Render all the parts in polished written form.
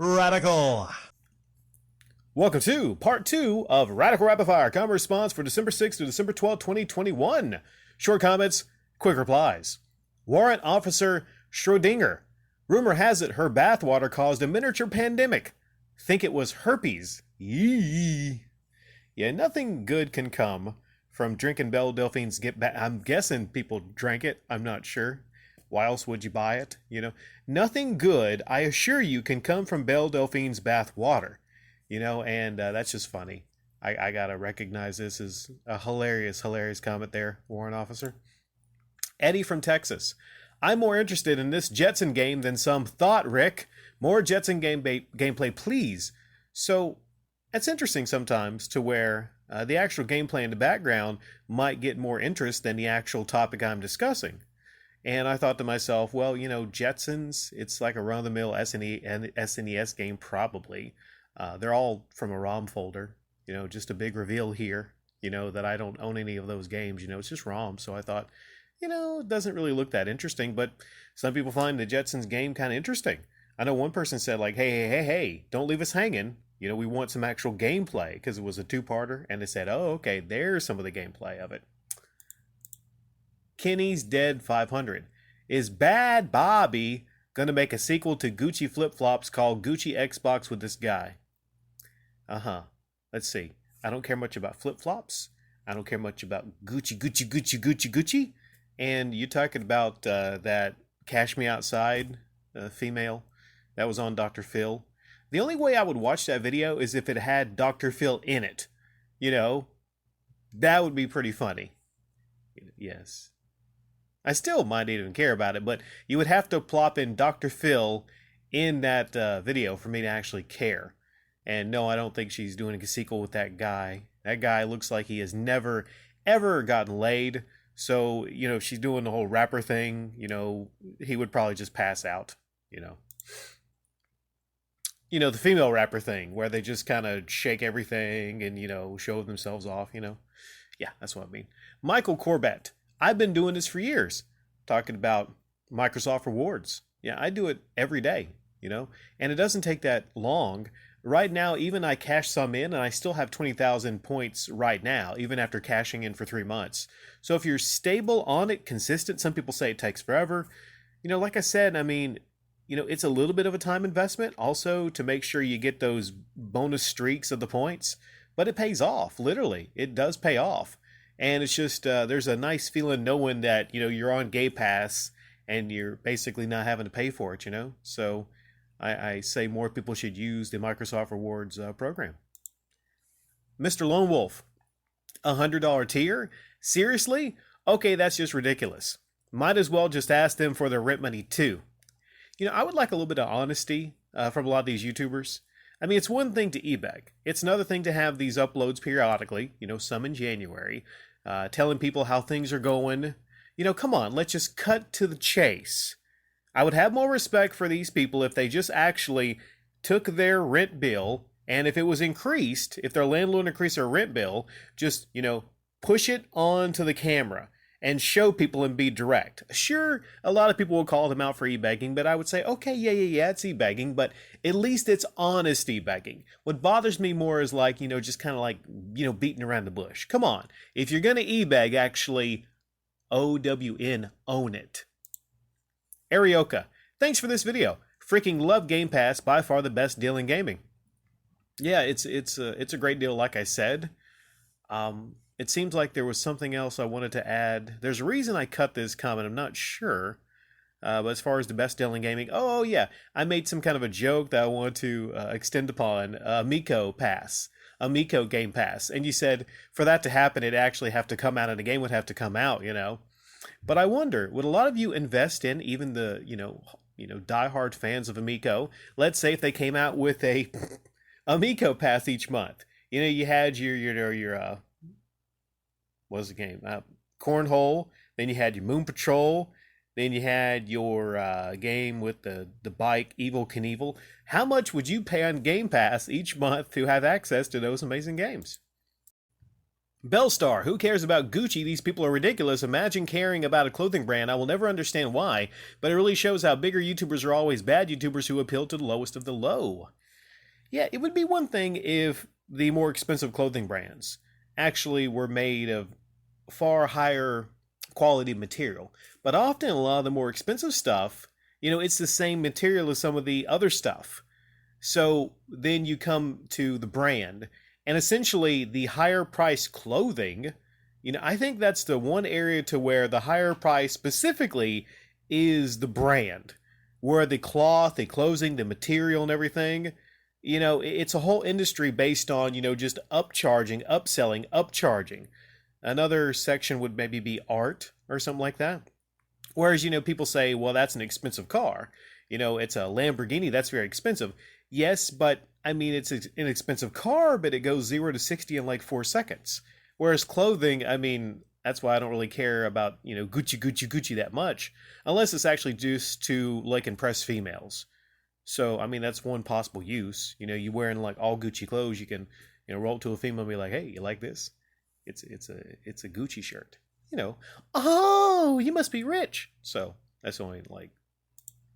Radical. Welcome to part 2 of Radical Rapid Fire. Comment response for December 6th to December 12th, 2021. Short comments, quick replies. Warrant Officer Schrodinger. Rumor has it her bathwater caused a miniature pandemic. Think it was herpes. Yee. Yeah, nothing good can come from drinking Belle Delphine's Get Back. I'm guessing people drank it. I'm not sure. Why else would you buy it? Nothing good, I assure you, can come from Belle Delphine's bath water. And that's just funny. I gotta recognize this as a hilarious comment there, Warrant Officer. Eddie from Texas. I'm more interested in this Jetson game than some thought, Rick. More Jetson gameplay, please. So, it's interesting sometimes to where the actual gameplay in the background might get more interest than the actual topic I'm discussing. And I thought to myself, well, Jetsons, it's like a run-of-the-mill SNES game, probably. They're all from a ROM folder, just a big reveal here, that I don't own any of those games, it's just ROM. So I thought, it doesn't really look that interesting, but some people find the Jetsons game kind of interesting. I know one person said like, hey, don't leave us hanging. We want some actual gameplay, because it was a two-parter, and they said, oh, okay, there's some of the gameplay of it. Kenny's Dead 500. Is Bad Bobby gonna make a sequel to Gucci Flip Flops called Gucci Xbox with this guy? Let's see. I don't care much about flip flops. I don't care much about Gucci. And you talking about that Cash Me Outside female that was on Dr. Phil. The only way I would watch that video is if it had Dr. Phil in it. That would be pretty funny. Yes. I still might even care about it, but you would have to plop in Dr. Phil in that video for me to actually care. And no, I don't think she's doing a sequel with that guy. That guy looks like he has never, ever gotten laid. So, if she's doing the whole rapper thing, he would probably just pass out, the female rapper thing, where they just kind of shake everything and, show themselves off, Yeah, that's what I mean. Michael Corbett. I've been doing this for years, talking about Microsoft rewards. Yeah, I do it every day, and it doesn't take that long. Right now, even I cash some in, and I still have 20,000 points right now, even after cashing in for 3 months. So if you're stable on it, consistent, some people say it takes forever. Like I said, it's a little bit of a time investment also to make sure you get those bonus streaks of the points, but it pays off, literally. It does pay off. And it's just, there's a nice feeling knowing that, you're on Game Pass and you're basically not having to pay for it, So I say more people should use the Microsoft Rewards program. Mr. Lone Wolf, $100 tier? Seriously? Okay, that's just ridiculous. Might as well just ask them for their rent money too. I would like a little bit of honesty from a lot of these YouTubers. It's one thing to e-beg. It's another thing to have these uploads periodically, some in January, telling people how things are going. Come on, let's just cut to the chase. I would have more respect for these people if they just actually took their rent bill, and if it was increased, if their landlord increased their rent bill, just, push it onto the camera and show people and be direct. Sure, a lot of people will call them out for e-begging, but I would say, okay, yeah, it's e-begging, but at least it's honest e-begging. What bothers me more is like, just kind of like, beating around the bush. Come on. If you're going to e-beg, actually OWN, own it. Arioka, thanks for this video. Freaking love Game Pass, by far the best deal in gaming. Yeah, it's a great deal, like I said. It seems like there was something else I wanted to add. There's a reason I cut this comment. I'm not sure. But as far as the best deal in gaming, oh yeah, I made some kind of a joke that I wanted to extend upon Amico Pass, Amico Game Pass. And you said for that to happen, it'd actually have to come out and the game would have to come out, But I wonder, would a lot of you invest in even the, diehard fans of Amico? Let's say if they came out with a Amico Pass each month. You had your what was the game? Cornhole. Then you had your Moon Patrol. Then you had your game with the bike, Evel Knievel. How much would you pay on Game Pass each month to have access to those amazing games? Bellstar, who cares about Gucci? These people are ridiculous. Imagine caring about a clothing brand. I will never understand why, but it really shows how bigger YouTubers are always bad YouTubers who appeal to the lowest of the low. Yeah, it would be one thing if the more expensive clothing brands actually were made of far higher quality material. But often a lot of the more expensive stuff, it's the same material as some of the other stuff. So then you come to the brand, and essentially the higher price clothing, I think that's the one area to where the higher price specifically is the brand, where the cloth, the clothing, the material and everything, it's a whole industry based on, just upcharging, upselling, upcharging. Another section would maybe be art or something like that. Whereas, people say, well, that's an expensive car. It's a Lamborghini, that's very expensive. Yes, but I mean, it's an inexpensive car, but it goes 0 to 60 in like 4 seconds. Whereas clothing, I mean, that's why I don't really care about, Gucci, Gucci, Gucci that much, unless it's actually just to like impress females. So, I mean, that's one possible use. You wearing like all Gucci clothes, you can, roll up to a female and be like, hey, you like this? It's a Gucci shirt. Oh, you must be rich. So that's the only like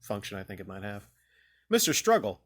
function I think it might have. Mr. Struggle.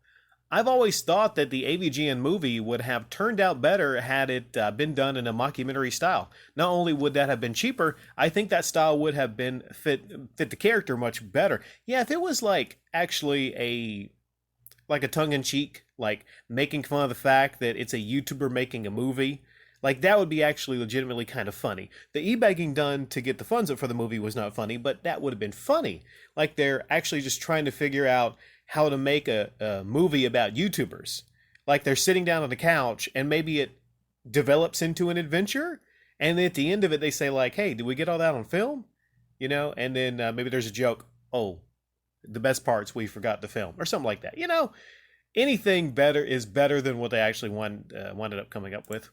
I've always thought that the AVGN movie would have turned out better had it been done in a mockumentary style. Not only would that have been cheaper, I think that style would have been fit the character much better. Yeah, if it was like actually a tongue-in-cheek, like making fun of the fact that it's a YouTuber making a movie, like that would be actually legitimately kind of funny. The e-bagging done to get the funds up for the movie was not funny, but that would have been funny. Like they're actually just trying to figure out how to make a movie about YouTubers. Like they're sitting down on the couch and maybe it develops into an adventure. And then at the end of it, they say like, hey, did we get all that on film? And then maybe there's a joke. Oh, the best parts we forgot to film or something like that. Anything better is better than what they actually winded up coming up with.